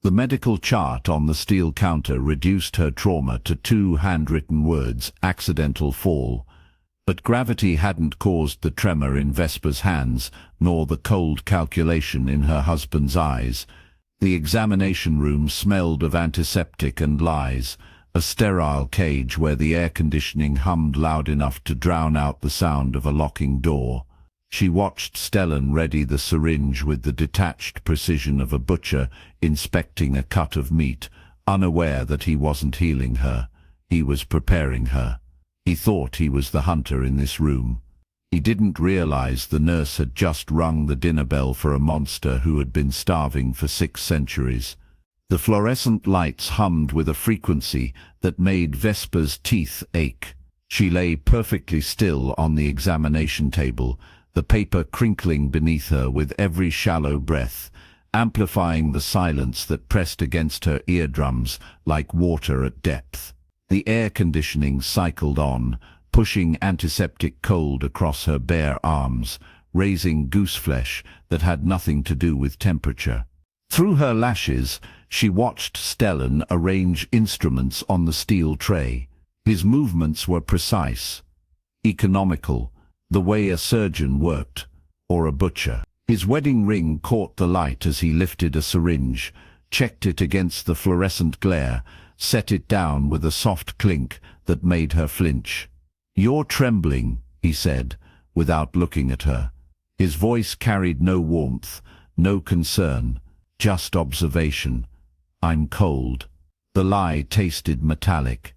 The medical chart on the steel counter reduced her trauma to 2 handwritten words: accidental fall. But gravity hadn't caused the tremor in Vesper's hands, nor the cold calculation in her husband's eyes. The examination room smelled of antiseptic and lies, a sterile cage where the air conditioning hummed loud enough to drown out the sound of a locking door. She watched Stellan ready the syringe with the detached precision of a butcher inspecting a cut of meat, unaware that he wasn't healing her. He was preparing her. He thought he was the hunter in this room. He didn't realize the nurse had just rung the dinner bell for a monster who had been starving for 6 centuries. The fluorescent lights hummed with a frequency that made Vesper's teeth ache. She lay perfectly still on the examination table, the paper crinkling beneath her with every shallow breath, amplifying the silence that pressed against her eardrums like water at depth. The air conditioning cycled on, pushing antiseptic cold across her bare arms, raising gooseflesh that had nothing to do with temperature. Through her lashes, she watched Stellan arrange instruments on the steel tray. His movements were precise, economical, the way a surgeon worked, or a butcher. His wedding ring caught the light as he lifted a syringe, checked it against the fluorescent glare, set it down with a soft clink that made her flinch. "You're trembling," he said, without looking at her. His voice carried no warmth, no concern, just observation. "I'm cold." The lie tasted metallic.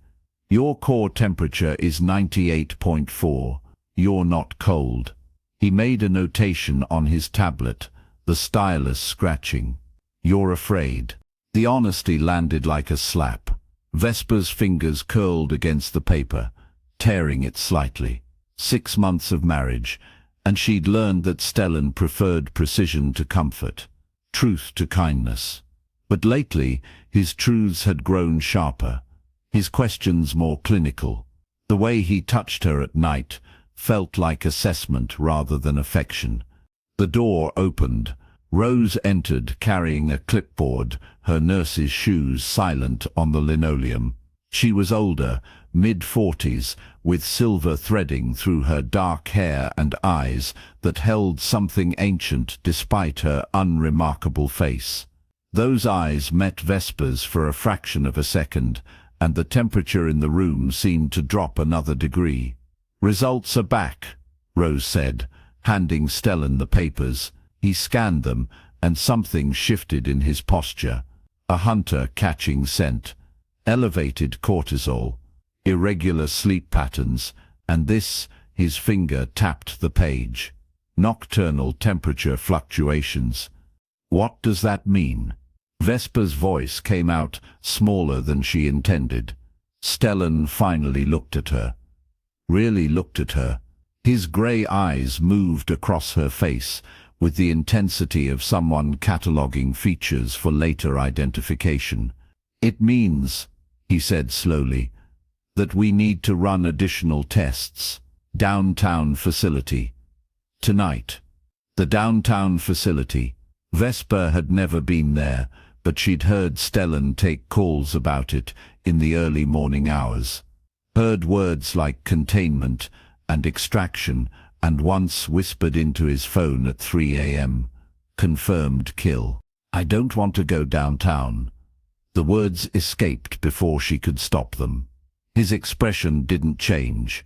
"Your core temperature is 98.4. You're not cold." He made a notation on his tablet, the stylus scratching. "You're afraid." The honesty landed like a slap. Vesper's fingers curled against the paper, tearing it slightly. 6 months of marriage, and she'd learned that Stellan preferred precision to comfort, truth to kindness. But lately, his truths had grown sharper, his questions more clinical. The way he touched her at night felt like assessment rather than affection. The door opened. Rose entered carrying a clipboard, her nurse's shoes silent on the linoleum. She was older, mid-40s, with silver threading through her dark hair and eyes that held something ancient despite her unremarkable face. Those eyes met Vesper's for a fraction of a second, and the temperature in the room seemed to drop another degree. "Results are back," Rose said, handing Stellan the papers. He scanned them, and something shifted in his posture. A hunter catching scent, elevated cortisol, irregular sleep patterns, and this, his finger tapped the page. Nocturnal temperature fluctuations. "What does that mean?" Vesper's voice came out smaller than she intended. Stellan finally looked at her. Really looked at her. His grey eyes moved across her face with the intensity of someone cataloguing features for later identification. "It means," he said slowly, "that we need to run additional tests. Downtown facility. Tonight." The downtown facility. Vesper had never been there, but she'd heard Stellan take calls about it in the early morning hours. Heard words like containment and extraction, and once whispered into his phone at 3 a.m. Confirmed kill. "I don't want to go downtown." The words escaped before she could stop them. His expression didn't change.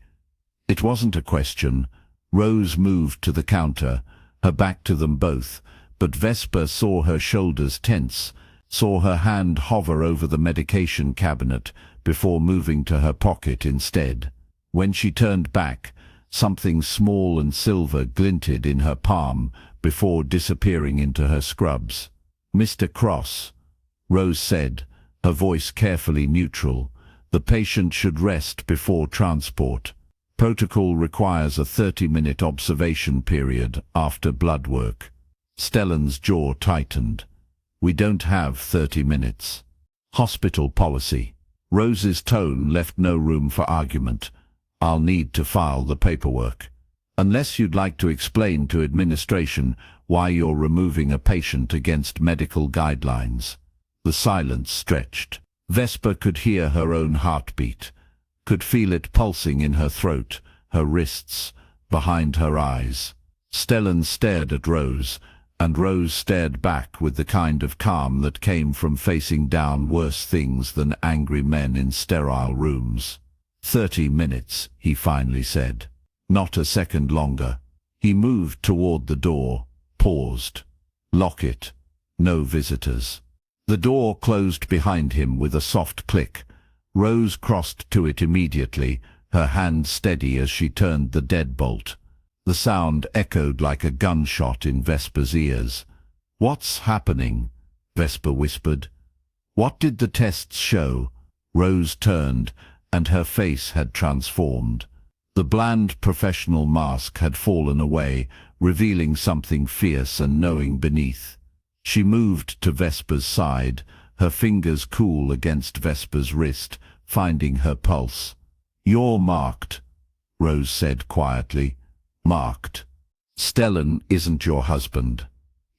It wasn't a question. Rose moved to the counter, her back to them both, but Vesper saw her shoulders tense, saw her hand hover over the medication cabinet before moving to her pocket instead. When she turned back, something small and silver glinted in her palm before disappearing into her scrubs. "Mr. Cross," Rose said, her voice carefully neutral, "the patient should rest before transport. Protocol requires a 30-minute observation period after blood work." Stellan's jaw tightened. "We don't have 30 minutes. Hospital policy." Rose's tone left no room for argument. "I'll need to file the paperwork. Unless you'd like to explain to administration why you're removing a patient against medical guidelines." The silence stretched. Vesper could hear her own heartbeat, could feel it pulsing in her throat, her wrists, behind her eyes. Stellan stared at Rose, and Rose stared back with the kind of calm that came from facing down worse things than angry men in sterile rooms. 30 minutes, he finally said. Not a second longer. He moved toward the door, paused. Lock it. No visitors. The door closed behind him with a soft click. Rose crossed to it immediately, her hand steady as she turned the deadbolt. The sound echoed like a gunshot in Vesper's ears. "What's happening?" Vesper whispered. "What did the tests show?" Rose turned, and her face had transformed. The bland professional mask had fallen away, revealing something fierce and knowing beneath. She moved to Vesper's side, her fingers cool against Vesper's wrist, finding her pulse. "You're marked," Rose said quietly. "Marked. Stellan isn't your husband.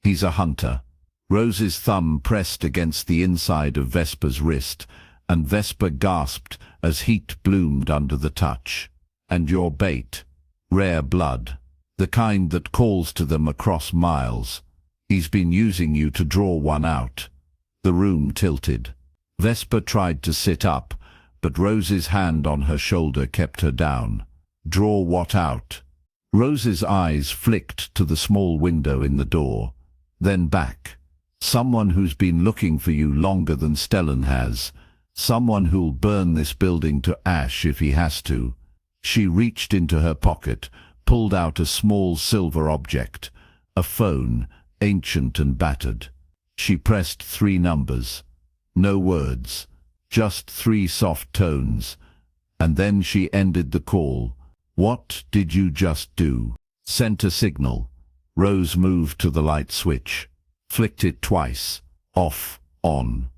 He's a hunter." Rose's thumb pressed against the inside of Vesper's wrist, and Vesper gasped as heat bloomed under the touch. "And your bait. Rare blood. The kind that calls to them across miles. He's been using you to draw one out." The room tilted. Vesper tried to sit up, but Rose's hand on her shoulder kept her down. "Draw what out?" Rose's eyes flicked to the small window in the door, then back. "Someone who's been looking for you longer than Stellan has. Someone who'll burn this building to ash if he has to." She reached into her pocket, pulled out a small silver object, a phone, ancient and battered. She pressed 3 numbers. No words, just 3 soft tones. And then she ended the call. "What did you just do?" "Sent a signal." Rose moved to the light switch, flicked it twice. Off, on,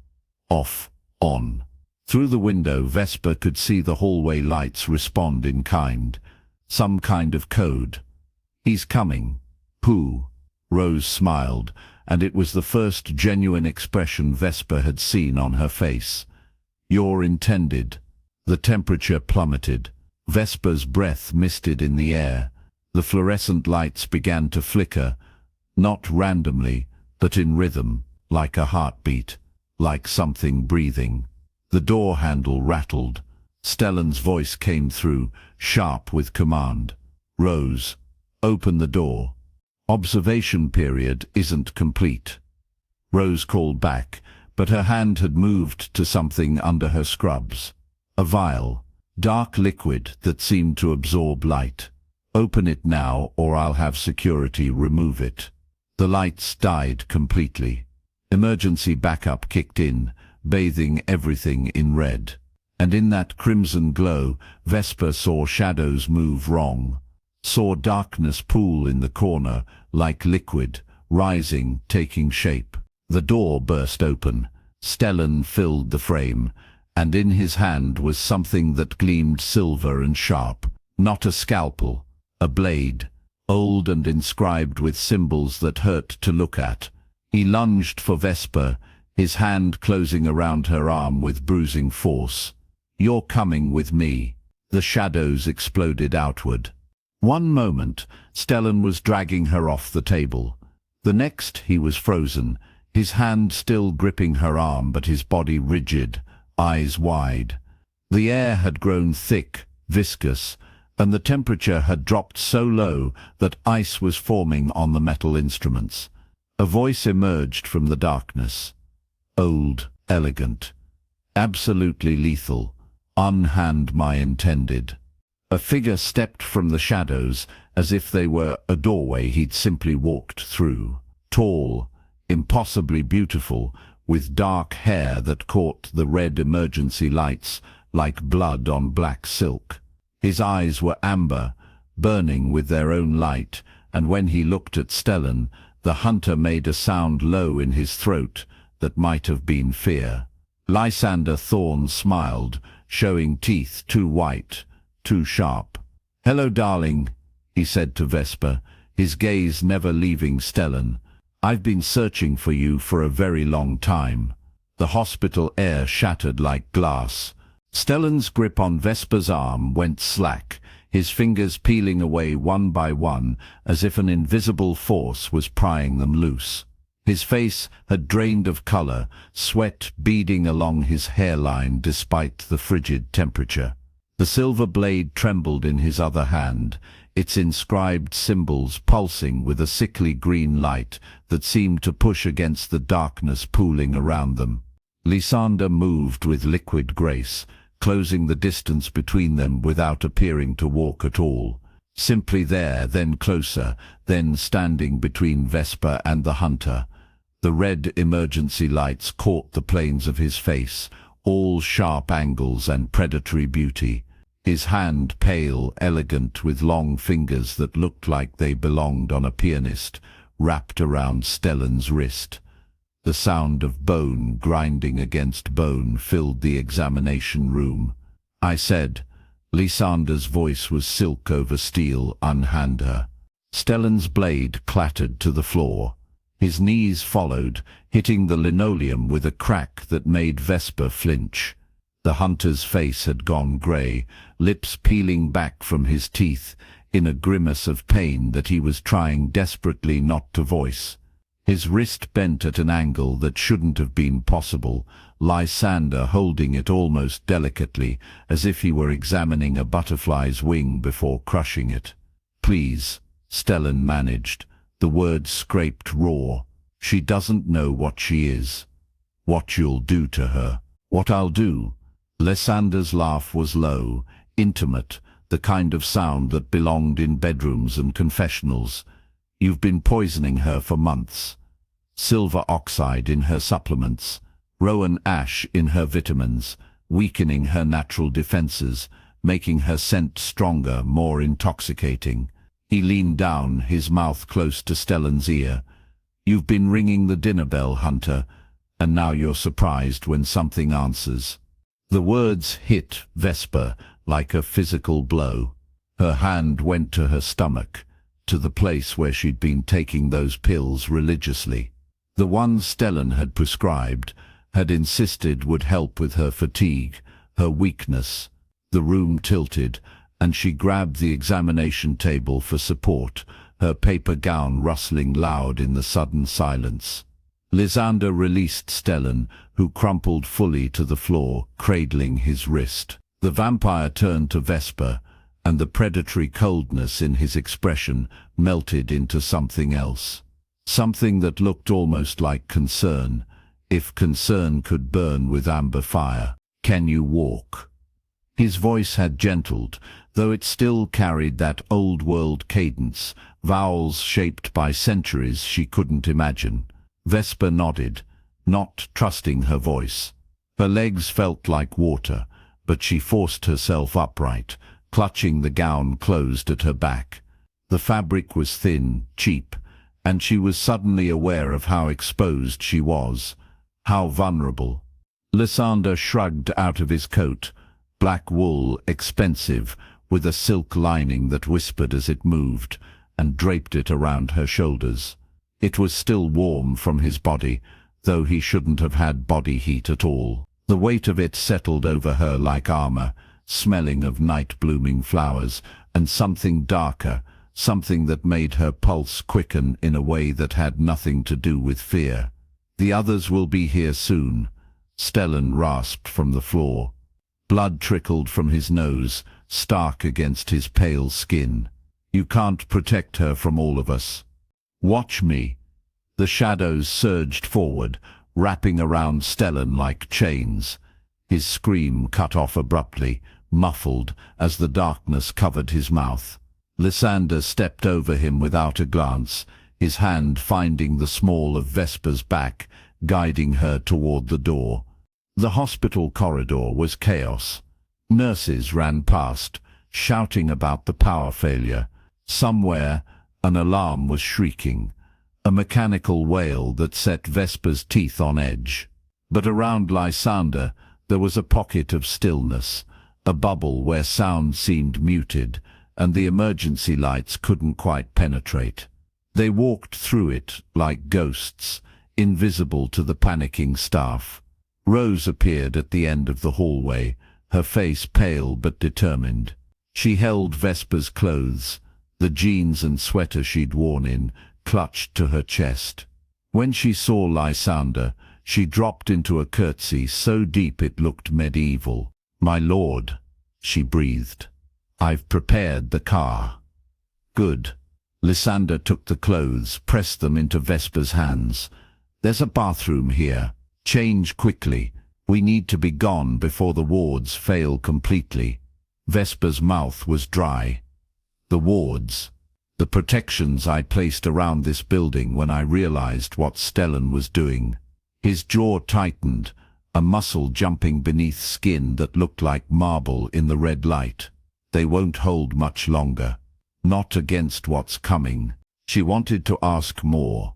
off, on. Through the window, Vesper could see the hallway lights respond in kind. Some kind of code. "He's coming." "Who?" Rose smiled, and it was the first genuine expression Vesper had seen on her face. "Your intended." The temperature plummeted. Vesper's breath misted in the air. The fluorescent lights began to flicker, not randomly, but in rhythm, like a heartbeat, like something breathing. The door handle rattled. Stellan's voice came through, sharp with command. "Rose, open the door. Observation period isn't complete." Rose called back, but her hand had moved to something under her scrubs. A vial, dark liquid that seemed to absorb light. "Open it now, or I'll have security remove it." The lights died completely. Emergency backup kicked in, bathing everything in red. And in that crimson glow, Vesper saw shadows move wrong. Saw darkness pool in the corner, like liquid, rising, taking shape. The door burst open. Stellan filled the frame, and in his hand was something that gleamed silver and sharp. Not a scalpel, a blade, old and inscribed with symbols that hurt to look at. He lunged for Vesper, his hand closing around her arm with bruising force. "You're coming with me." The shadows exploded outward. One moment, Stellan was dragging her off the table. The next, he was frozen, his hand still gripping her arm but his body rigid, eyes wide. The air had grown thick, viscous, and the temperature had dropped so low that ice was forming on the metal instruments. A voice emerged from the darkness. Old, elegant, absolutely lethal. "Unhand my intended." A figure stepped from the shadows, as if they were a doorway he'd simply walked through. Tall, impossibly beautiful, with dark hair that caught the red emergency lights like blood on black silk. His eyes were amber, burning with their own light, and when he looked at Stellan, the hunter made a sound low in his throat that might have been fear. Lysander Thorne smiled, showing teeth too white, too sharp. "Hello, darling," he said to Vesper, his gaze never leaving Stellan. "I've been searching for you for a very long time." The hospital air shattered like glass. Stellan's grip on Vesper's arm went slack, his fingers peeling away one by one as if an invisible force was prying them loose. His face had drained of color, sweat beading along his hairline despite the frigid temperature. The silver blade trembled in his other hand, its inscribed symbols pulsing with a sickly green light that seemed to push against the darkness pooling around them. Lysander moved with liquid grace, closing the distance between them without appearing to walk at all. Simply there, then closer, then standing between Vesper and the hunter. The red emergency lights caught the planes of his face, all sharp angles and predatory beauty. His hand pale, elegant, with long fingers that looked like they belonged on a pianist, wrapped around Stellan's wrist. The sound of bone grinding against bone filled the examination room. "I said." Lysander's voice was silk over steel. "Unhand her." Stellan's blade clattered to the floor. His knees followed, hitting the linoleum with a crack that made Vesper flinch. The hunter's face had gone grey, lips peeling back from his teeth, in a grimace of pain that he was trying desperately not to voice. His wrist bent at an angle that shouldn't have been possible, Lysander holding it almost delicately, as if he were examining a butterfly's wing before crushing it. "Please," Stellan managed. The words scraped raw. "She doesn't know what she is. What you'll do to her." "What I'll do?" Lysander's laugh was low, intimate, the kind of sound that belonged in bedrooms and confessionals. "You've been poisoning her for months. Silver oxide in her supplements, rowan ash in her vitamins, weakening her natural defenses, making her scent stronger, more intoxicating." He leaned down, his mouth close to Stellan's ear. "You've been ringing the dinner bell, Hunter, and now you're surprised when something answers." The words hit Vesper like a physical blow. Her hand went to her stomach, to the place where she'd been taking those pills religiously. The ones Stellan had prescribed, had insisted would help with her fatigue, her weakness. The room tilted, and she grabbed the examination table for support, her paper gown rustling loud in the sudden silence. Lysander released Stellan, who crumpled fully to the floor, cradling his wrist. The vampire turned to Vesper, and the predatory coldness in his expression melted into something else. Something that looked almost like concern, if concern could burn with amber fire. "Can you walk?" His voice had gentled, though it still carried that old-world cadence, vowels shaped by centuries she couldn't imagine. Vesper nodded, not trusting her voice. Her legs felt like water, but she forced herself upright, clutching the gown closed at her back. The fabric was thin, cheap, and she was suddenly aware of how exposed she was, how vulnerable. Lysander shrugged out of his coat, black wool, expensive, with a silk lining that whispered as it moved, and draped it around her shoulders. It was still warm from his body, though he shouldn't have had body heat at all. The weight of it settled over her like armor, smelling of night-blooming flowers, and something darker, something that made her pulse quicken in a way that had nothing to do with fear. "The others will be here soon," Stellan rasped from the floor. Blood trickled from his nose, stark against his pale skin. "You can't protect her from all of us. Watch me." The shadows surged forward, wrapping around Stellan like chains. His scream cut off abruptly, muffled, as the darkness covered his mouth. Lysander stepped over him without a glance, his hand finding the small of Vesper's back, guiding her toward the door. The hospital corridor was chaos. Nurses ran past, shouting about the power failure. Somewhere, an alarm was shrieking, a mechanical wail that set Vesper's teeth on edge. But around Lysander, there was a pocket of stillness, a bubble where sound seemed muted, and the emergency lights couldn't quite penetrate. They walked through it like ghosts, invisible to the panicking staff. Rose appeared at the end of the hallway, her face pale but determined. She held Vesper's clothes, the jeans and sweater she'd worn in, clutched to her chest. When she saw Lysander, she dropped into a curtsy so deep it looked medieval. "My lord," she breathed. "I've prepared the car." "Good." Lysander took the clothes, pressed them into Vesper's hands. "There's a bathroom here. Change quickly. We need to be gone before the wards fail completely." Vesper's mouth was dry. "The wards. The protections I placed around this building when I realized what Stellan was doing." His jaw tightened, a muscle jumping beneath skin that looked like marble in the red light. "They won't hold much longer. Not against what's coming." She wanted to ask more,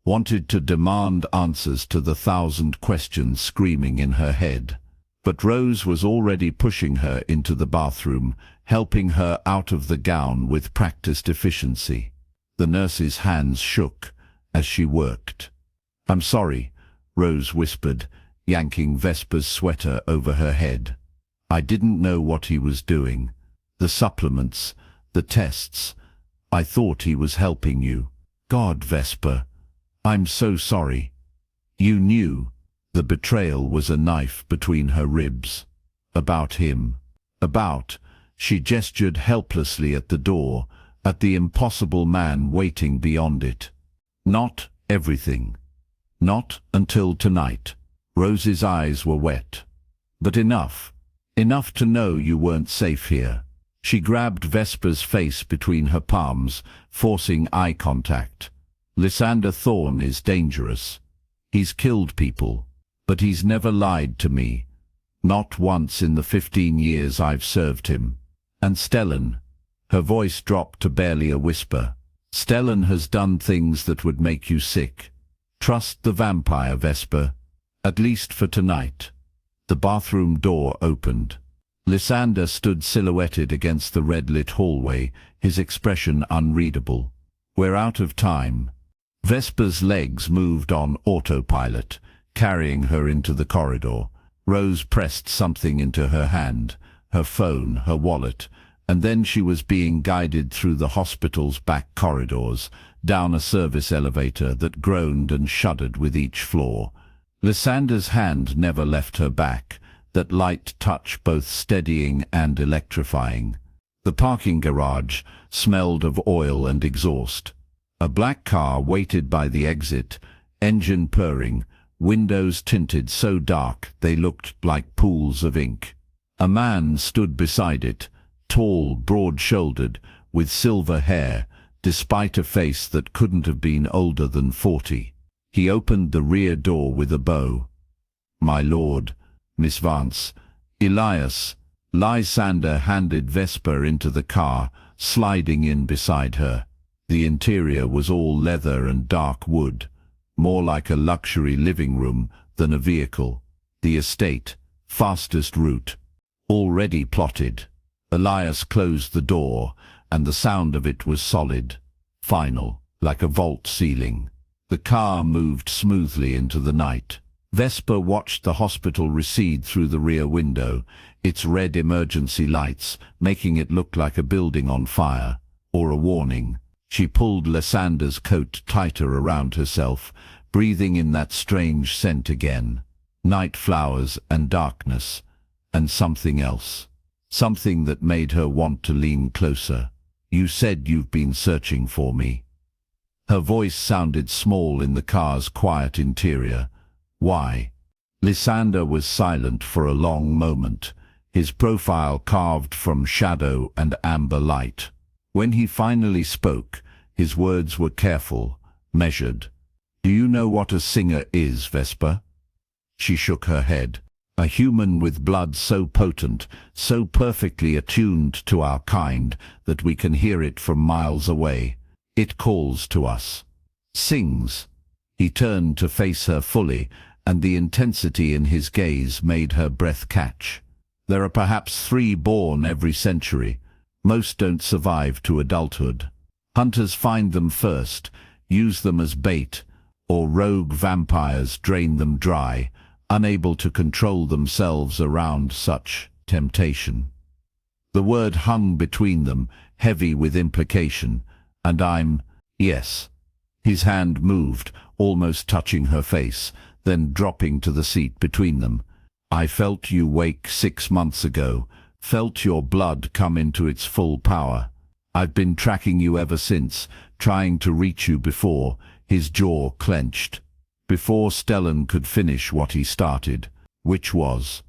wanted to demand answers to the 1,000 questions screaming in her head. But Rose was already pushing her into the bathroom, helping her out of the gown with practiced efficiency. The nurse's hands shook as she worked. "I'm sorry," Rose whispered, yanking Vesper's sweater over her head. "I didn't know what he was doing. The supplements, the tests. I thought he was helping you." "God, Vesper, I'm so sorry." "You knew." The betrayal was a knife between her ribs. "About him." "About..." She gestured helplessly at the door, at the impossible man waiting beyond it. "Not everything. Not until tonight." Rose's eyes were wet. "But enough. Enough to know you weren't safe here." She grabbed Vesper's face between her palms, forcing eye contact. "Lysander Thorne is dangerous. He's killed people. But he's never lied to me. Not once in the 15 years I've served him. And Stellan," her voice dropped to barely a whisper, "Stellan has done things that would make you sick. Trust the vampire, Vesper. At least for tonight." The bathroom door opened. Lysander stood silhouetted against the red-lit hallway, his expression unreadable. "We're out of time." Vesper's legs moved on autopilot, carrying her into the corridor. Rose pressed something into her hand, her phone, her wallet, and then she was being guided through the hospital's back corridors, down a service elevator that groaned and shuddered with each floor. Lysander's hand never left her back, that light touch both steadying and electrifying. The parking garage smelled of oil and exhaust. A black car waited by the exit, engine purring, windows tinted so dark they looked like pools of ink. A man stood beside it, tall, broad-shouldered, with silver hair, despite a face that couldn't have been older than 40. He opened the rear door with a bow. "My lord, Miss Vance, Elias." Lysander handed Vesper into the car, sliding in beside her. The interior was all leather and dark wood, more like a luxury living room than a vehicle. The estate, fastest route, already plotted. Elias closed the door, and the sound of it was solid, final, like a vault ceiling. The car moved smoothly into the night. Vesper watched the hospital recede through the rear window, its red emergency lights making it look like a building on fire, or a warning. She pulled Lysander's coat tighter around herself, breathing in that strange scent again. Night flowers and darkness, and something else. Something that made her want to lean closer. "You said you've been searching for me." Her voice sounded small in the car's quiet interior. "Why?" Lysander was silent for a long moment, his profile carved from shadow and amber light. When he finally spoke, his words were careful, measured. "Do you know what a singer is, Vesper?" She shook her head. "A human with blood so potent, so perfectly attuned to our kind, that we can hear it from miles away. It calls to us. Sings." He turned to face her fully, and the intensity in his gaze made her breath catch. "There are perhaps 3 born every century. Most don't survive to adulthood. Hunters find them first, use them as bait, or rogue vampires drain them dry, unable to control themselves around such temptation. The word hung between them, heavy with implication. And yes. His hand moved, almost touching her face, then dropping to the seat between them. I felt you wake 6 months ago, felt your blood come into its full power. I've been tracking you ever since, trying to reach you before. His jaw clenched. Before Stellan could finish what he started, which was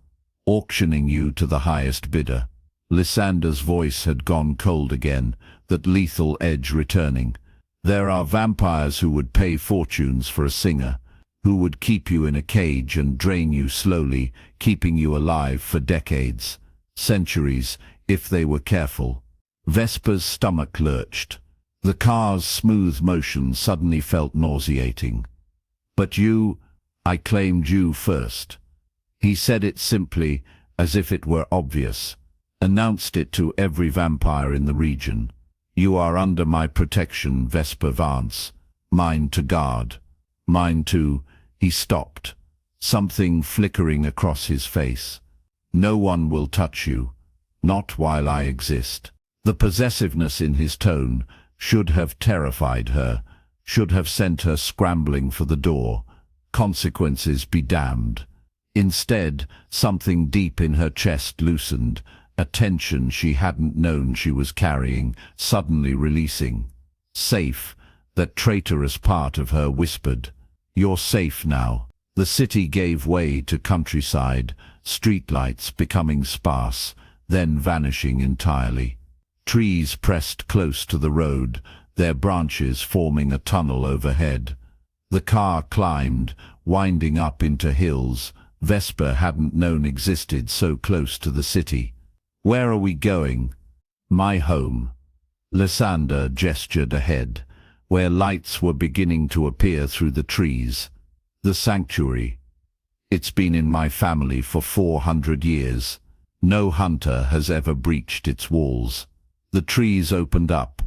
auctioning you to the highest bidder. Lysander's voice had gone cold again, that lethal edge returning. There are vampires who would pay fortunes for a singer, who would keep you in a cage and drain you slowly, keeping you alive for decades, centuries, if they were careful. Vesper's stomach lurched. The car's smooth motion suddenly felt nauseating. But I claimed you first. He said it simply, as if it were obvious. Announced it to every vampire in the region. You are under my protection, Vesper Vance. Mine to guard. Mine to... He stopped, something flickering across his face. No one will touch you. Not while I exist. The possessiveness in his tone should have terrified her, should have sent her scrambling for the door. Consequences be damned. Instead, something deep in her chest loosened, a tension she hadn't known she was carrying, suddenly releasing. Safe, that traitorous part of her whispered. You're safe now. The city gave way to countryside, streetlights becoming sparse, then vanishing entirely. Trees pressed close to the road, their branches forming a tunnel overhead. The car climbed, winding up into hills Vesper hadn't known existed so close to the city. Where are we going? My home. Lysander gestured ahead, where lights were beginning to appear through the trees. The sanctuary. It's been in my family for 400 years. No hunter has ever breached its walls. The trees opened up,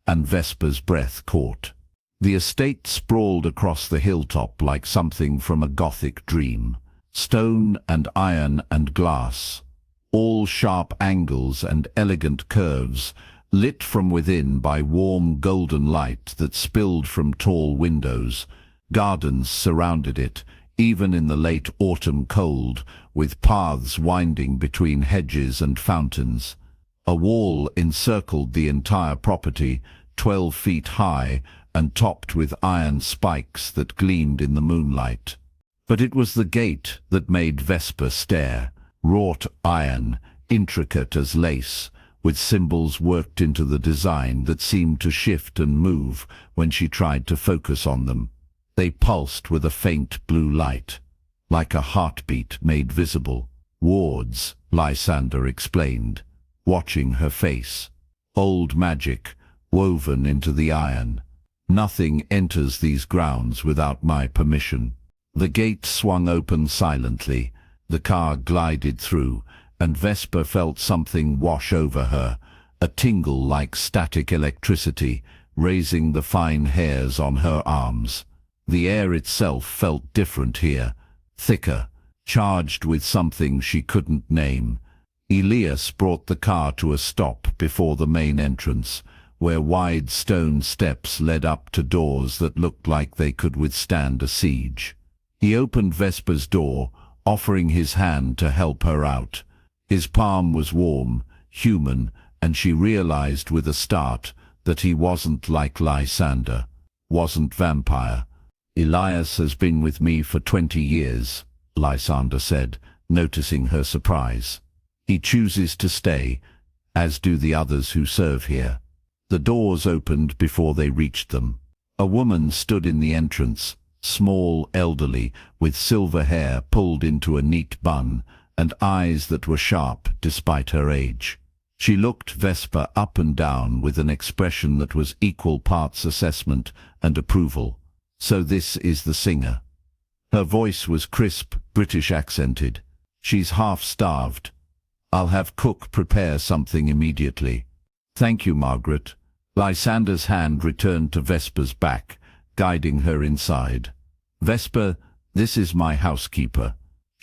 and Vesper's breath caught. The estate sprawled across the hilltop like something from a Gothic dream. Stone and iron and glass, all sharp angles and elegant curves, lit from within by warm golden light that spilled from tall windows. Gardens surrounded it, even in the late autumn cold, with paths winding between hedges and fountains. A wall encircled the entire property, 12 feet high and topped with iron spikes that gleamed in the moonlight. But it was the gate that made Vesper stare. Wrought iron, intricate as lace, with symbols worked into the design that seemed to shift and move when she tried to focus on them. They pulsed with a faint blue light, like a heartbeat made visible. Wards, Lysander explained, watching her face. Old magic, woven into the iron. Nothing enters these grounds without my permission. The gate swung open silently. The car glided through, and Vesper felt something wash over her, a tingle like static electricity, raising the fine hairs on her arms. The air itself felt different here, thicker, charged with something she couldn't name. Elias brought the car to a stop before the main entrance, where wide stone steps led up to doors that looked like they could withstand a siege. He opened Vesper's door, offering his hand to help her out. His palm was warm, human, and she realized with a start that he wasn't like Lysander, wasn't vampire. Elias has been with me for 20 years, Lysander said, noticing her surprise. He chooses to stay, as do the others who serve here. The doors opened before they reached them. A woman stood in the entrance, small, elderly, with silver hair pulled into a neat bun, and eyes that were sharp despite her age. She looked Vesper up and down with an expression that was equal parts assessment and approval. So this is the singer. Her voice was crisp, British accented. She's half-starved. I'll have cook prepare something immediately. Thank you, Margaret. Lysander's hand returned to Vesper's back, guiding her inside. Vesper, this is my housekeeper.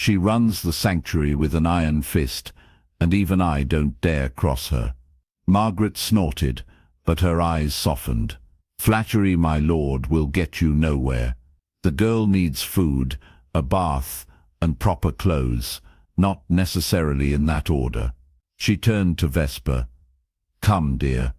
She runs the sanctuary with an iron fist, and even I don't dare cross her." Margaret snorted, but her eyes softened. "Flattery, my lord, will get you nowhere. The girl needs food, a bath, and proper clothes, not necessarily in that order." She turned to Vesper. "Come, dear.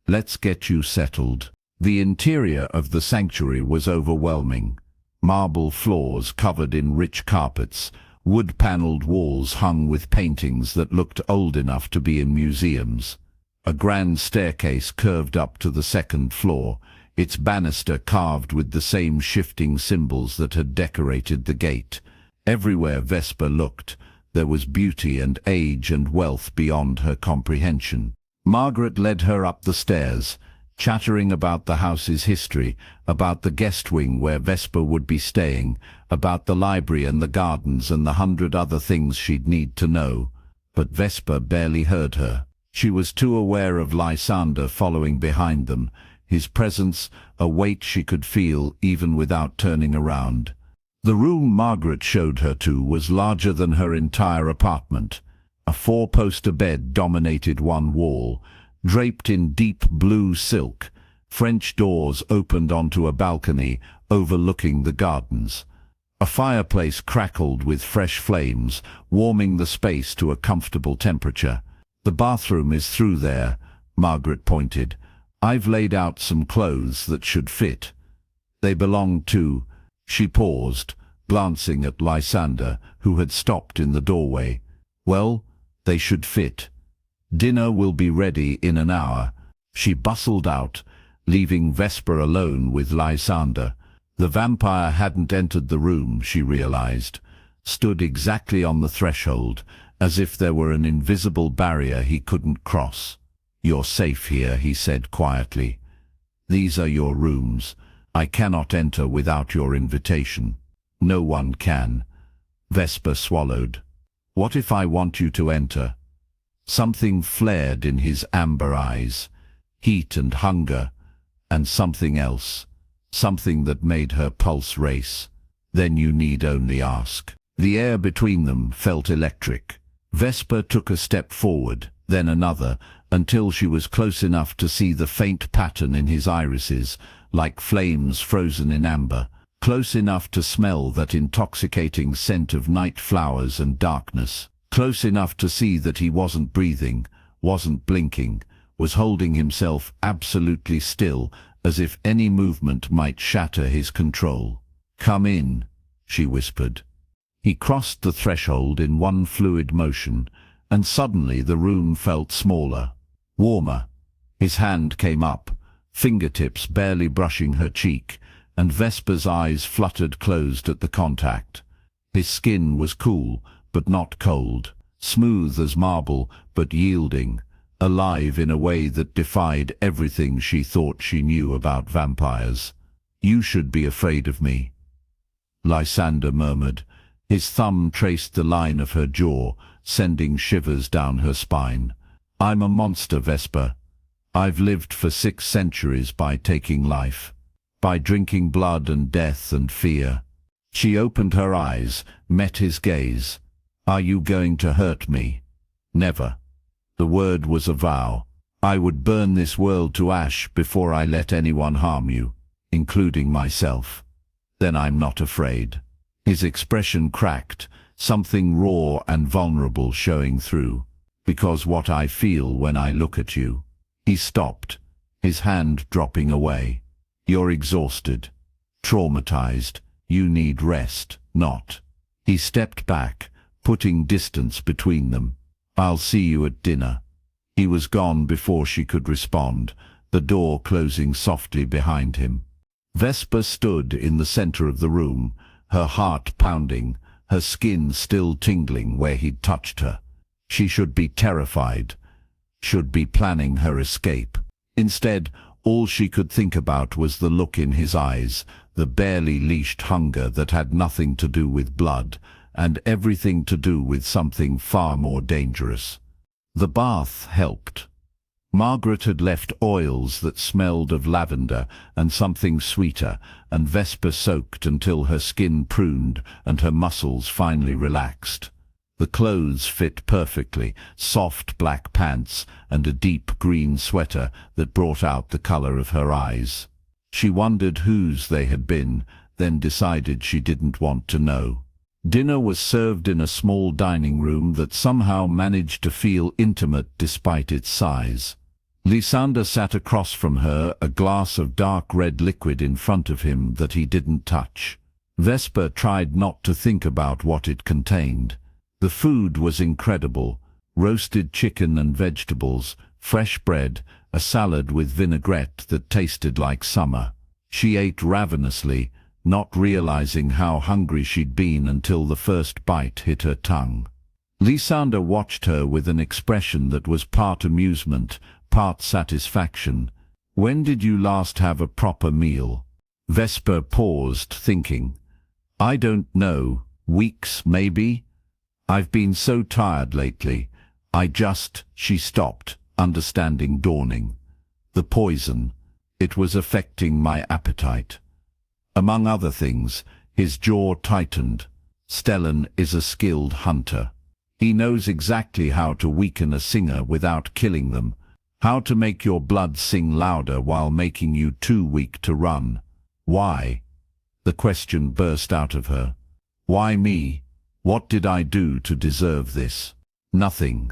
Let's get you settled." The interior of the sanctuary was overwhelming. Marble floors covered in rich carpets, wood-paneled walls hung with paintings that looked old enough to be in museums. A grand staircase curved up to the second floor, its banister carved with the same shifting symbols that had decorated the gate. Everywhere Vesper looked, there was beauty and age and wealth beyond her comprehension. Margaret led her up the stairs, chattering about the house's history, about the guest wing where Vesper would be staying, about the library and the gardens and the 100 other things she'd need to know. But Vesper barely heard her. She was too aware of Lysander following behind them, his presence a weight she could feel even without turning around. The room Margaret showed her to was larger than her entire apartment. A 4-poster bed dominated one wall, draped in deep blue silk. French doors opened onto a balcony overlooking the gardens. A fireplace crackled with fresh flames, warming the space to a comfortable temperature. "The bathroom is through there," Margaret pointed. "I've laid out some clothes that should fit. They belong to—" She paused, glancing at Lysander, who had stopped in the doorway. "Well, they should fit. Dinner will be ready in an hour." She bustled out, leaving Vesper alone with Lysander. The vampire hadn't entered the room, she realized, stood exactly on the threshold, as if there were an invisible barrier he couldn't cross. "You're safe here," he said quietly. "These are your rooms. I cannot enter without your invitation." "No one can." Vesper swallowed. "What if I want you to enter?" Something flared in his amber eyes, heat and hunger, and something else, something that made her pulse race. "Then you need only ask." The air between them felt electric. Vesper took a step forward, then another, until she was close enough to see the faint pattern in his irises, like flames frozen in amber, close enough to smell that intoxicating scent of night flowers and darkness, close enough to see that he wasn't breathing, wasn't blinking, was holding himself absolutely still, as if any movement might shatter his control. "Come in," she whispered. He crossed the threshold in one fluid motion, and suddenly the room felt smaller, warmer. His hand came up, fingertips barely brushing her cheek, and Vesper's eyes fluttered closed at the contact. His skin was cool, but not cold, smooth as marble, but yielding, alive in a way that defied everything she thought she knew about vampires. "You should be afraid of me," Lysander murmured. His thumb traced the line of her jaw, sending shivers down her spine. "I'm a monster, Vesper. I've lived for 6 centuries by taking life, by drinking blood and death and fear." She opened her eyes, met his gaze. "Are you going to hurt me?" "Never." The word was a vow. "I would burn this world to ash before I let anyone harm you, including myself." "Then I'm not afraid." His expression cracked, something raw and vulnerable showing through. "Because what I feel when I look at you." He stopped, his hand dropping away. "You're exhausted, traumatized. You need rest, not." He stepped back, putting distance between them. "I'll see you at dinner." He was gone before she could respond, the door closing softly behind him. Vesper stood in the center of the room, her heart pounding, her skin still tingling where he'd touched her. She should be terrified, should be planning her escape. Instead, all she could think about was the look in his eyes, the barely leashed hunger that had nothing to do with blood, and everything to do with something far more dangerous. The bath helped. Margaret had left oils that smelled of lavender and something sweeter, and Vesper soaked until her skin pruned and her muscles finally relaxed. The clothes fit perfectly, soft black pants and a deep green sweater that brought out the color of her eyes. She wondered whose they had been, then decided she didn't want to know. Dinner was served in a small dining room that somehow managed to feel intimate despite its size. Lysander sat across from her, a glass of dark red liquid in front of him that he didn't touch. Vesper tried not to think about what it contained. The food was incredible: roasted chicken and vegetables, fresh bread, a salad with vinaigrette that tasted like summer. She ate ravenously, not realizing how hungry she'd been until the first bite hit her tongue. Lysander watched her with an expression that was part amusement, part satisfaction. "When did you last have a proper meal?" Vesper paused, thinking. "I don't know. Weeks, maybe? I've been so tired lately. She stopped, understanding dawning. The poison. It was affecting my appetite." Among other things, his jaw tightened. Stellan is a skilled hunter. He knows exactly how to weaken a singer without killing them, how to make your blood sing louder while making you too weak to run. Why? The question burst out of her. Why me? What did I do to deserve this? Nothing.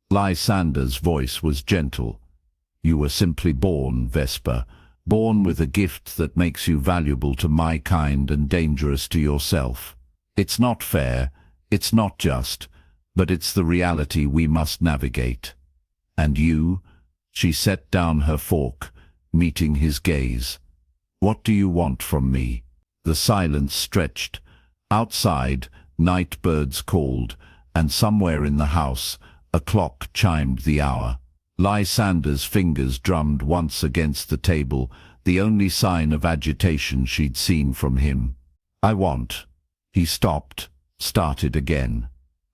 Lysander's voice was gentle. You were simply born, Vesper, born with a gift that makes you valuable to my kind and dangerous to yourself. It's not fair, it's not just, but it's the reality we must navigate. And you? She set down her fork, meeting his gaze. What do you want from me? The silence stretched. Outside, night birds called, and somewhere in the house, a clock chimed the hour. Lysander's fingers drummed once against the table, the only sign of agitation she'd seen from him. I want. He stopped, started again.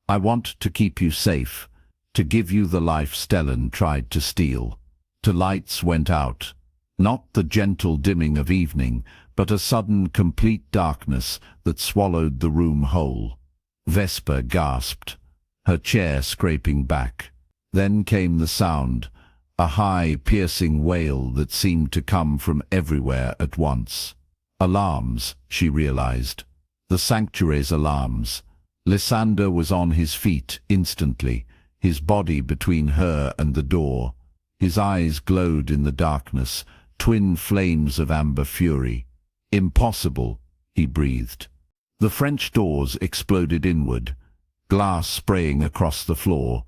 I want to keep you safe, to give you the life Stellan tried to steal. The lights went out. Not the gentle dimming of evening, but a sudden complete darkness that swallowed the room whole. Vesper gasped, her chair scraping back. Then came the sound, a high, piercing wail that seemed to come from everywhere at once. Alarms, she realized. The sanctuary's alarms. Lysander was on his feet instantly, his body between her and the door. His eyes glowed in the darkness, twin flames of amber fury. Impossible, he breathed. The French doors exploded inward, glass spraying across the floor,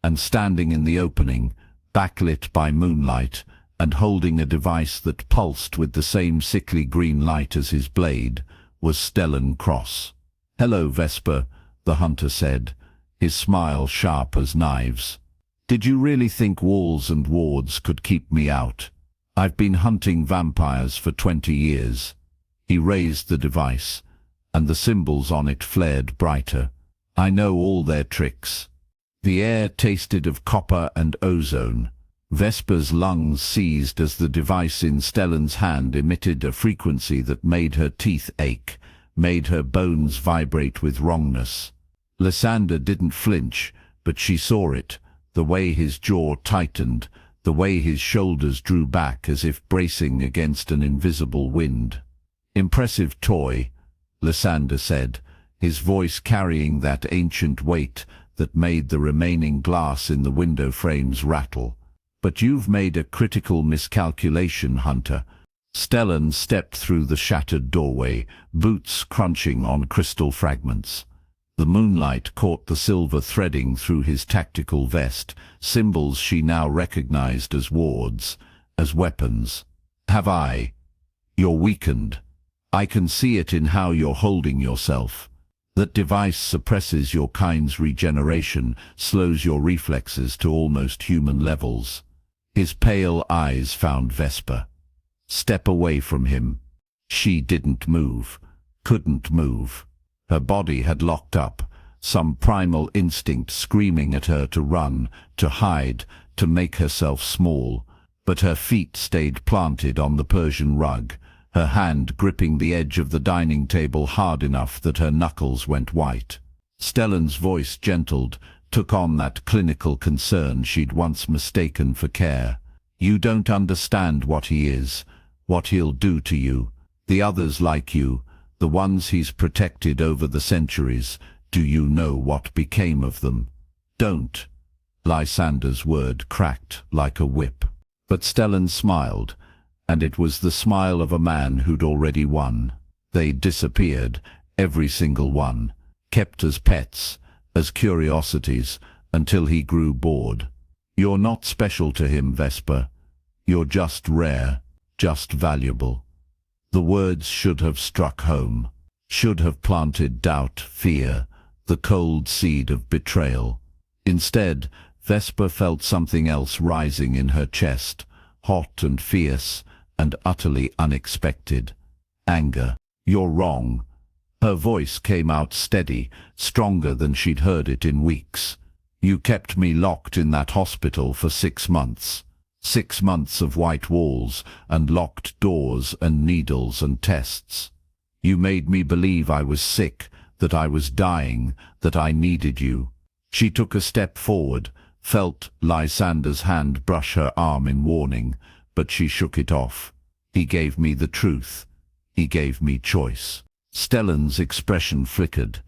and standing in the opening, backlit by moonlight, and holding a device that pulsed with the same sickly green light as his blade, was Stellan Cross. "Hello, Vesper," the hunter said, his smile sharp as knives. "Did you really think walls and wards could keep me out? I've been hunting vampires for 20 years. He raised the device, and the symbols on it flared brighter. "I know all their tricks." The air tasted of copper and ozone. Vesper's lungs seized as the device in Stellan's hand emitted a frequency that made her teeth ache, made her bones vibrate with wrongness. Lysander didn't flinch, but she saw it, the way his jaw tightened, the way his shoulders drew back as if bracing against an invisible wind. "Impressive toy," Lysander said, his voice carrying that ancient weight that made the remaining glass in the window frames rattle. "But you've made a critical miscalculation, Hunter." Stellan stepped through the shattered doorway, boots crunching on crystal fragments. The moonlight caught the silver threading through his tactical vest, symbols she now recognized as wards, as weapons. "Have I? You're weakened. I can see it in how you're holding yourself. That device suppresses your kind's regeneration, slows your reflexes to almost human levels." His pale eyes found Vesper. "Step away from him." She didn't move, couldn't move. Her body had locked up, some primal instinct screaming at her to run, to hide, to make herself small, but her feet stayed planted on the Persian rug, her hand gripping the edge of the dining table hard enough that her knuckles went white. Stellan's voice gentled, took on that clinical concern she'd once mistaken for care. "You don't understand what he is, what he'll do to you. The others like you, the ones he's protected over the centuries, do you know what became of them?" "Don't." Lysander's word cracked like a whip. But Stellan smiled, and it was the smile of a man who'd already won. They disappeared, every single one, kept as pets, as curiosities, until he grew bored. "You're not special to him, Vesper. You're just rare, just valuable." The words should have struck home, should have planted doubt, fear, the cold seed of betrayal. Instead, Vesper felt something else rising in her chest, hot and fierce and utterly unexpected. Anger. "You're wrong." Her voice came out steady, stronger than she'd heard it in weeks. "You kept me locked in that hospital for 6 months. 6 months of white walls and locked doors and needles and tests. You made me believe I was sick, that I was dying, that I needed you." She took a step forward, felt Lysander's hand brush her arm in warning, but she shook it off. "He gave me the truth. He gave me choice." Stellan's expression flickered.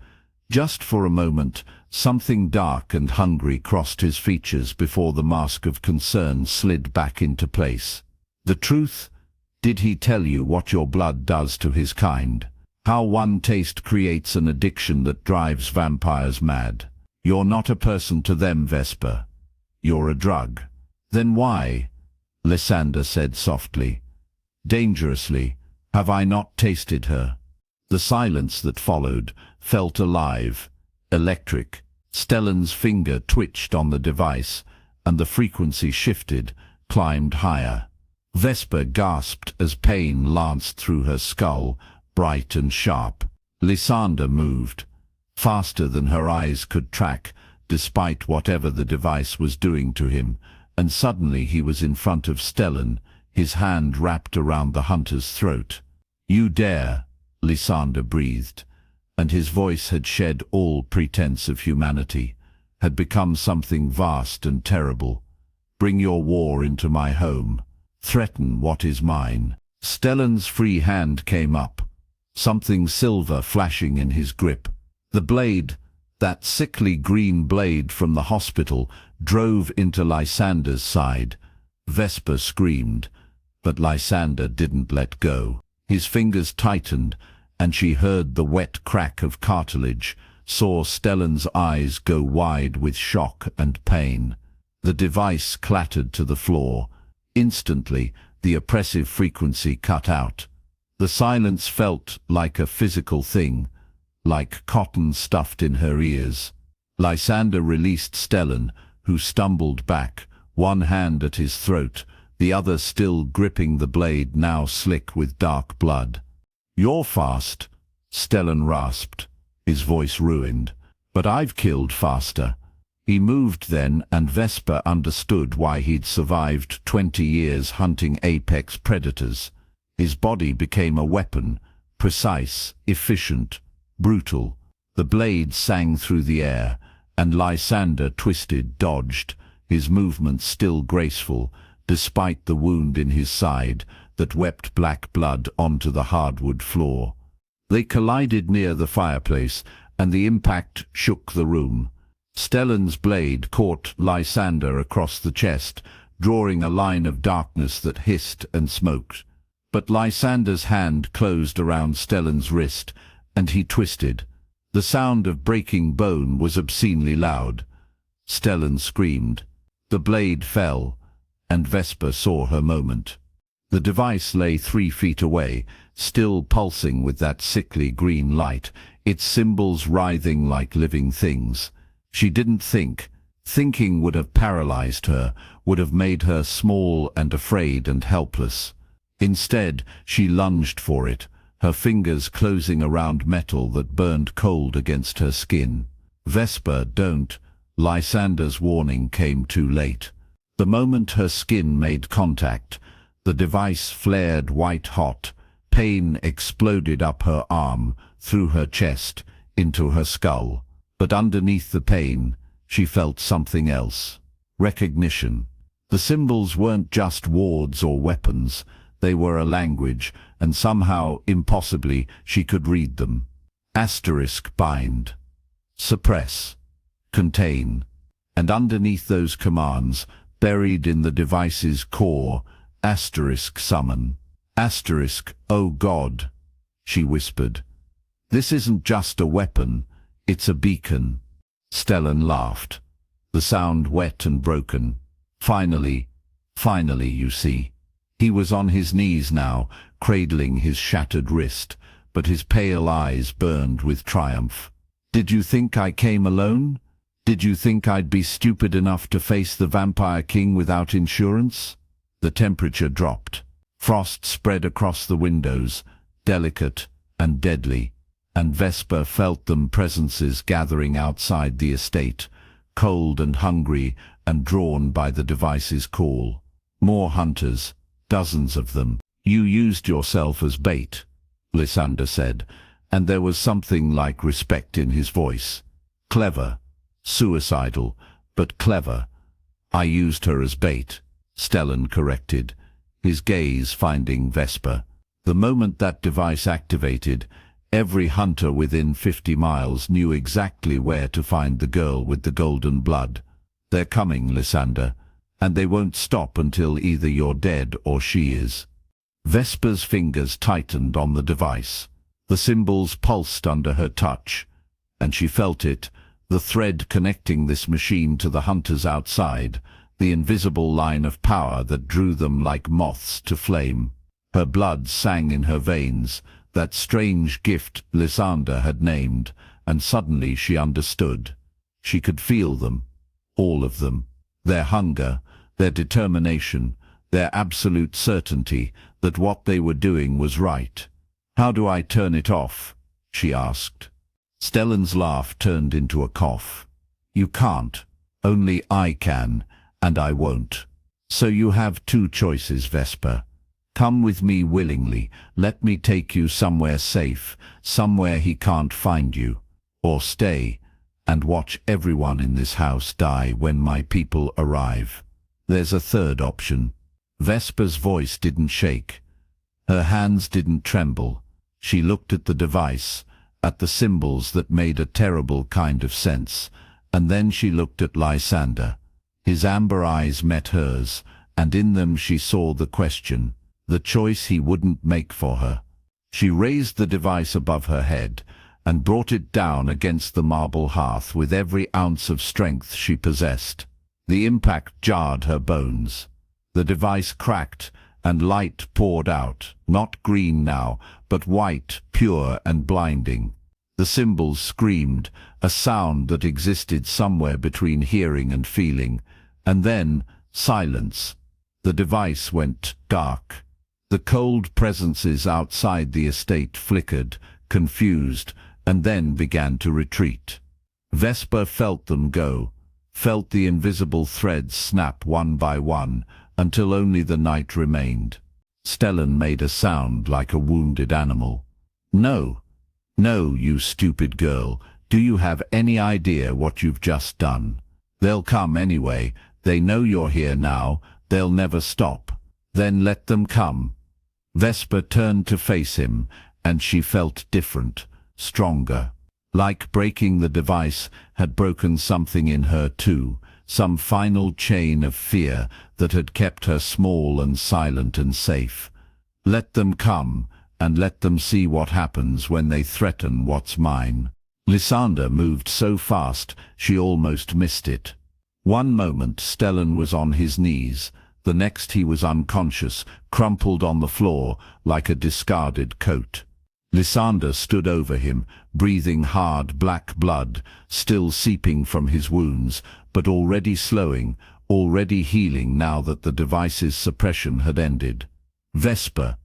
Just for a moment, something dark and hungry crossed his features before the mask of concern slid back into place. "The truth? Did he tell you what your blood does to his kind? How one taste creates an addiction that drives vampires mad? You're not a person to them, Vesper. You're a drug." "Then why?" Lysander said softly, dangerously. "Have I not tasted her?" The silence that followed felt alive, electric. Stellan's finger twitched on the device, and the frequency shifted, climbed higher. Vesper gasped as pain lanced through her skull, bright and sharp. Lysander moved, faster than her eyes could track, despite whatever the device was doing to him, and suddenly he was in front of Stellan, his hand wrapped around the hunter's throat. "You dare," Lysander breathed, and his voice had shed all pretense of humanity, had become something vast and terrible. "Bring your war into my home. Threaten what is mine." Stellan's free hand came up, something silver flashing in his grip. The blade, that sickly green blade from the hospital, drove into Lysander's side. Vesper screamed, but Lysander didn't let go. His fingers tightened, and she heard the wet crack of cartilage, saw Stellan's eyes go wide with shock and pain. The device clattered to the floor. Instantly, the oppressive frequency cut out. The silence felt like a physical thing, like cotton stuffed in her ears. Lysander released Stellan, who stumbled back, one hand at his throat, the other still gripping the blade now slick with dark blood. "You're fast," Stellan rasped, his voice ruined. "But I've killed faster." He moved then, and Vesper understood why he'd survived 20 years hunting apex predators. His body became a weapon, precise, efficient, brutal. The blade sang through the air, and Lysander twisted, dodged, his movements still graceful, despite the wound in his side that wept black blood onto the hardwood floor. They collided near the fireplace, and the impact shook the room. Stellan's blade caught Lysander across the chest, drawing a line of darkness that hissed and smoked. But Lysander's hand closed around Stellan's wrist, and he twisted. The sound of breaking bone was obscenely loud. Stellan screamed. The blade fell, and Vesper saw her moment. The device lay 3 feet away, still pulsing with that sickly green light, its symbols writhing like living things. She didn't think. Thinking would have paralyzed her, would have made her small and afraid and helpless. Instead, she lunged for it, her fingers closing around metal that burned cold against her skin. "Vesper, don't." Lysander's warning came too late. The moment her skin made contact, the device flared white-hot. Pain exploded up her arm, through her chest, into her skull. But underneath the pain, she felt something else. Recognition. The symbols weren't just wards or weapons. They were a language, and somehow, impossibly, she could read them. Asterisk bind. Suppress. Contain. And underneath those commands, buried in the device's core, asterisk summon. Asterisk, oh God, she whispered. This isn't just a weapon, it's a beacon. Stellan laughed, the sound wet and broken. Finally, you see. He was on his knees now, cradling his shattered wrist, but his pale eyes burned with triumph. Did you think I came alone? Did you think I'd be stupid enough to face the Vampire King without insurance? The temperature dropped. Frost spread across the windows, delicate and deadly, and Vesper felt them presences gathering outside the estate, cold and hungry and drawn by the device's call. More hunters, dozens of them. You used yourself as bait, Lysander said, and there was something like respect in his voice. Clever, suicidal, but clever. I used her as bait, Stellan corrected, his gaze finding Vesper. The moment that device activated, every hunter within 50 miles knew exactly where to find the girl with the golden blood. They're coming, Lysander, and they won't stop until either you're dead or she is. Vesper's fingers tightened on the device. The symbols pulsed under her touch, and she felt it, the thread connecting this machine to the hunters outside, the invisible line of power that drew them like moths to flame. Her blood sang in her veins, that strange gift Lysander had named, and suddenly she understood. She could feel them, all of them, their hunger, their determination, their absolute certainty that what they were doing was right. How do I turn it off? She asked. Stellan's laugh turned into a cough. You can't. Only I can, and I won't. So you have two choices, Vesper. Come with me willingly, let me take you somewhere safe, somewhere he can't find you. Or stay, and watch everyone in this house die when my people arrive. There's a third option. Vesper's voice didn't shake. Her hands didn't tremble. She looked at the device, at the symbols that made a terrible kind of sense, and then she looked at Lysander. His amber eyes met hers, and in them she saw the question, the choice he wouldn't make for her. She raised the device above her head, and brought it down against the marble hearth with every ounce of strength she possessed. The impact jarred her bones. The device cracked, and light poured out, not green now, but white, pure and blinding. The symbols screamed, a sound that existed somewhere between hearing and feeling, and then silence. The device went dark. The cold presences outside the estate flickered, confused, and then began to retreat. Vesper felt them go, felt the invisible threads snap one by one, until only the night remained. Stellan made a sound like a wounded animal. No, no, you stupid girl, do you have any idea what you've just done? They'll come anyway, they know you're here now, they'll never stop. Then let them come. Vesper turned to face him, and she felt different, stronger. Like breaking the device had broken something in her too, some final chain of fear that had kept her small and silent and safe. Let them come, and let them see what happens when they threaten what's mine. Lysander moved so fast she almost missed it. One moment Stellan was on his knees, the next he was unconscious, crumpled on the floor like a discarded coat. Lysander stood over him, breathing hard black blood, still seeping from his wounds, but already slowing, already healing now that the device's suppression had ended. Vesper.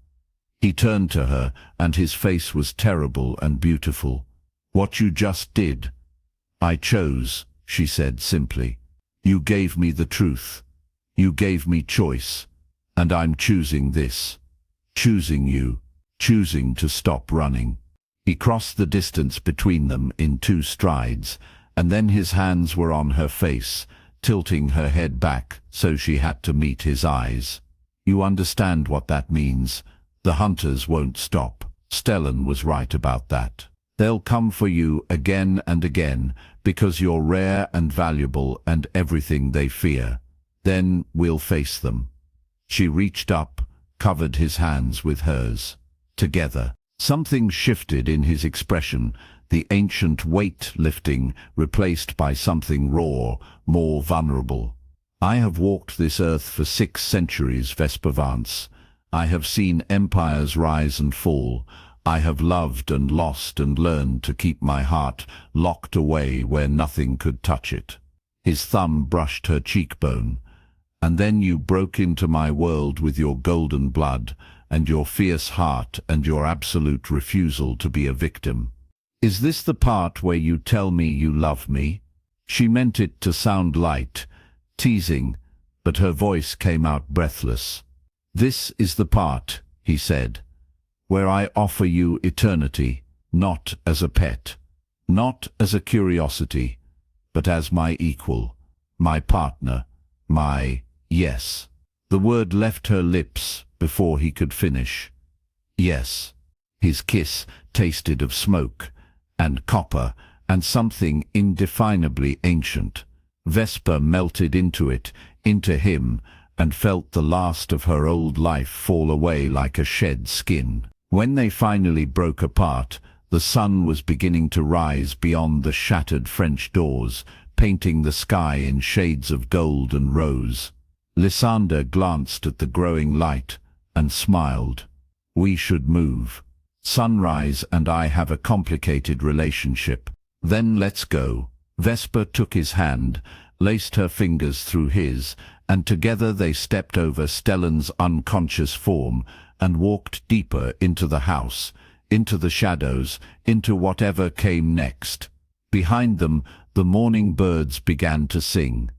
He turned to her, and his face was terrible and beautiful. What you just did. I chose, she said simply. You gave me the truth. You gave me choice, and I'm choosing this. Choosing you, choosing to stop running." He crossed the distance between them in 2 strides, and then his hands were on her face, tilting her head back so she had to meet his eyes. "You understand what that means. The hunters won't stop. Stellan was right about that. They'll come for you again and again, because you're rare and valuable and everything they fear. Then we'll face them." She reached up, covered his hands with hers. Together. Something shifted in his expression, the ancient weight lifting replaced by something raw, more vulnerable. "I have walked this earth for 6 centuries, Vesper Vance. I have seen empires rise and fall. I have loved and lost and learned to keep my heart locked away where nothing could touch it." His thumb brushed her cheekbone. "And then you broke into my world with your golden blood, and your fierce heart and your absolute refusal to be a victim. Is this the part where you tell me you love me?" She meant it to sound light, teasing, but her voice came out breathless. "This is the part," he said, "where I offer you eternity, not as a pet, not as a curiosity, but as my equal, my partner, my yes." The word left her lips before he could finish. Yes. His kiss tasted of smoke, and copper, and something indefinably ancient. Vesper melted into it, into him, and felt the last of her old life fall away like a shed skin. When they finally broke apart, the sun was beginning to rise beyond the shattered French doors, painting the sky in shades of gold and rose. Lysander glanced at the growing light and smiled. "We should move. Sunrise and I have a complicated relationship. Then let's go." Vesper took his hand, laced her fingers through his, and together they stepped over Stellan's unconscious form and walked deeper into the house, into the shadows, into whatever came next. Behind them, the morning birds began to sing.